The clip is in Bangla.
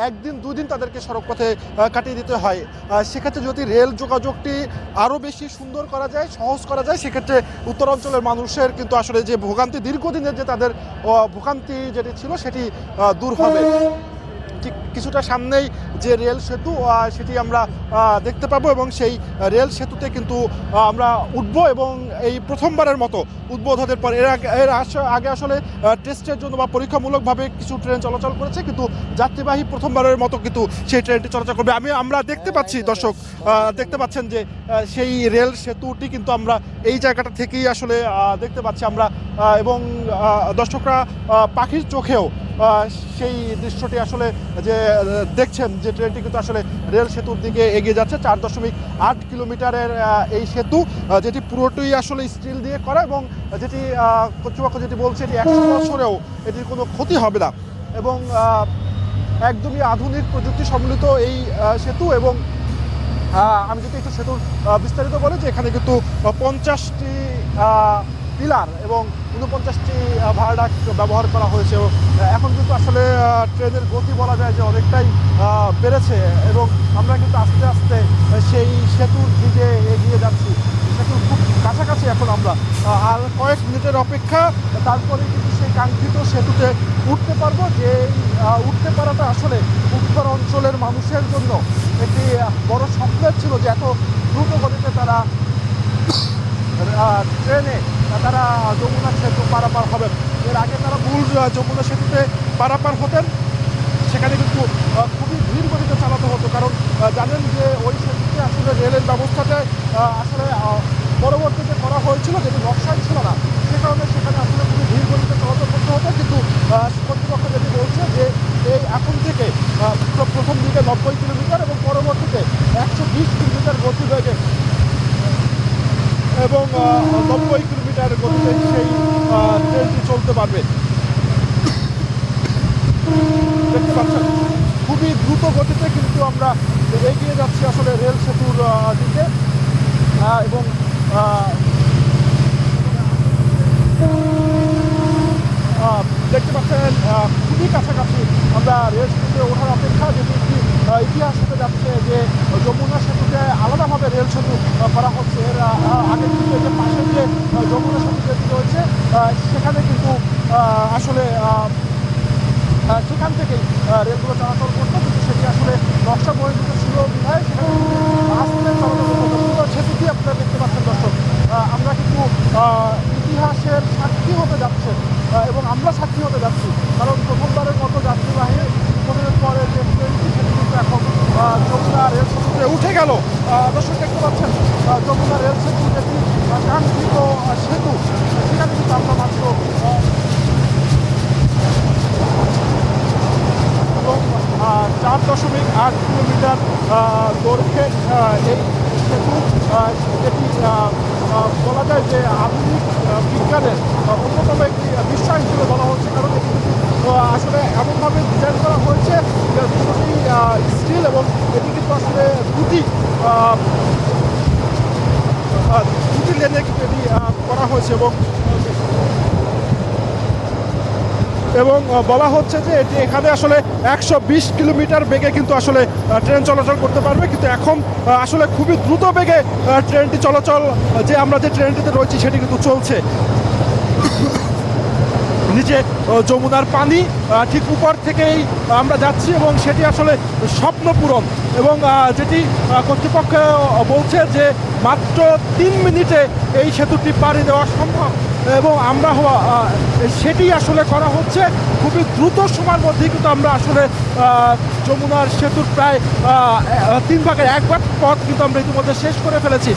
একদিন দুদিন তাদেরকে সড়কপথে কাটিয়ে দিতে হয়। সেক্ষেত্রে যদি রেল যোগাযোগটি আরও বেশি সুন্দর করা যায়, সহজ করা যায়, সেক্ষেত্রে উত্তরাঞ্চলের মানুষের কিন্তু আসলে যে ভোগান্তি, দীর্ঘদিনের যে তাদের ভোগান্তি যেটি ছিল সেটি দূর হবে। ঠিক কিছুটা সামনেই যে রেল সেতু সেটি আমরা দেখতে পাবো এবং সেই রেল সেতুতে কিন্তু আমরা উঠবো এবং এই প্রথমবারের মতো উদ্বোধনের পর এর আগে আসলে টেস্টের জন্য বা পরীক্ষামূলকভাবে কিছু ট্রেন চলাচল করেছে, কিন্তু যাত্রীবাহী প্রথমবারের মতো কিন্তু সেই ট্রেনটি চলাচল করবে। আমরা দেখতে পাচ্ছি, দর্শক দেখতে পাচ্ছেন যে সেই রেল সেতুটি কিন্তু আমরা এই জায়গাটা থেকেই আসলে দেখতে পাচ্ছি আমরা, এবং দর্শকরা পাখির চোখেও সেই দৃশ্যটি আসলে যে দেখছেন যে ট্রেনটি কিন্তু আসলে রেল সেতুর দিকে এগিয়ে যাচ্ছে। 4.8 কিলোমিটারের এই সেতু, যেটি পুরোটাই আসলে স্টিল দিয়ে করা এবং যেটি কর্তৃপক্ষ যেটি বলছে এটি 100 বছরেও এটির কোনো ক্ষতি হবে না এবং একদমই আধুনিক প্রযুক্তি সম্মিলিত এই সেতু। এবং আমি যদি একটু সেতুর বিস্তারিত বলি যে এখানে কিন্তু 50টি পিলার এবং 49টি ভায়াডাক ব্যবহার করা হয়েছে। এখন কিন্তু আসলে ট্রেনের গতি বলা যায় যে অনেকটাই বেড়েছে এবং আমরা কিন্তু আস্তে আস্তে সেই সেতুর দিকে এগিয়ে যাচ্ছি। সেতুর খুব কাছাকাছি এখন আমরা, আর কয়েক মিনিটের অপেক্ষা, তারপরে কিন্তু সেই কাঙ্ক্ষিত সেতুতে উঠতে পারবো। যে উঠতে পারাটা আসলে উত্তর অঞ্চলের মানুষের জন্য একটি বড় স্বপ্নের ছিল যে এত দ্রুত গতিতে তারা ট্রেনে তারা যমুনা সেতু পারাপার হবেন। এর আগে তারা মূল যমুনা সেতুতে পারাপার হতেন, সেখানে কিন্তু খুবই ধীর গতিতে চালাতে হতো, কারণ জানেন যে ওই সেতুতে আসলে রেলের ব্যবস্থাটা আসলে পরবর্তীতে করা হয়েছিল, যেটি নকশায় ছিল না, সে কারণে সেখানে আসলে খুবই ধীর গতিতে চলাচল করতে হতো। কিন্তু কর্তৃপক্ষ যেটি বলছে যে এই এখন থেকে প্রথম দিকে 90 কিলোমিটার এবং পরবর্তীতে 120 কিলোমিটার গতিবেগে এবং 90 কিলোমিটার গতিতে সেই ট্রেনটি চলতে পারবে। দেখতে পাচ্ছেন খুবই দ্রুত গতিতে কিন্তু আমরা এগিয়ে যাচ্ছি আসলে রেল সেতুর দিকে এবং দেখতে পাচ্ছেন খুবই কাছাকাছি আমরা রেল সেতুতে ওঠার অপেক্ষা। যেটি একটি ইতিহাস হতে যাচ্ছে যে যমুনা সেতুতে আলাদাভাবে রেল সেতু করা হচ্ছে। এর আগে কিন্তু যে পাশের যে যমুনা সেতু যেটি রয়েছে সেখানে কিন্তু আসলে সেখান থেকেই রেলগুলো চলাচল করতো, কিন্তু সেটি আসলে নকশা বহির্ভূত ছিল বিধায় সেখানে আস্তে চলাচল করতো। পুরো সেতুটি আপনারা দেখতে পাচ্ছেন দর্শক। আমরা কিন্তু ইতিহাসের সাক্ষী হতে যাচ্ছে এবং আমরা সাক্ষী হতে যাচ্ছি, কারণ প্রথমবারের মতো যাত্রীবাহী বিপদের পরে যে ট্রেনটি সেটি কিন্তু এখন যমুনা রেল সেতুতে উঠে গেল। দর্শক দেখতে পাচ্ছেন যমুনা রেল সেতু যেটি কাঙ্ক্ষিত সেতু, সেখানে কিন্তু আমরা মাত্র এবং 4.8 কিলোমিটার দৈর্ঘ্যের এই সেতু, যেটি বলা যায় যে আধুনিক বিজ্ঞানের অন্যতম একটি বিষয় হিসেবে বলা হচ্ছে, কারণ এটি কিন্তু আসলে এমনভাবে ডিজাইন করা হয়েছে যে দুটোটি স্টিল এবং এটি কিন্তু আসলে দুটি লেনে কিন্তু এটি করা হয়েছে এবং বলা হচ্ছে যে এটি এখানে আসলে 120 কিলোমিটার বেগে কিন্তু আসলে ট্রেন চলাচল করতে পারবে। কিন্তু এখন আসলে খুবই দ্রুত বেগে ট্রেনটি চলাচল, যে আমরা যে ট্রেনটিতে রয়েছি সেটি কিন্তু চলছে। নিচে যমুনার পানি, ঠিক উপর থেকেই আমরা যাচ্ছি এবং সেটি আসলে স্বপ্ন পূরণ। এবং যেটি কর্তৃপক্ষ বলছে যে মাত্র 3 মিনিটে এই সেতুটি পাড়ি দেওয়া সম্ভব এবং আমরা সেটি আসলে করা হচ্ছে। খুবই দ্রুত সময়ের মধ্যেই কিন্তু আমরা আসলে যমুনার সেতুর প্রায় 3 ভাগের 1 ভাগ পথ কিন্তু আমরা ইতিমধ্যে শেষ করে ফেলেছি।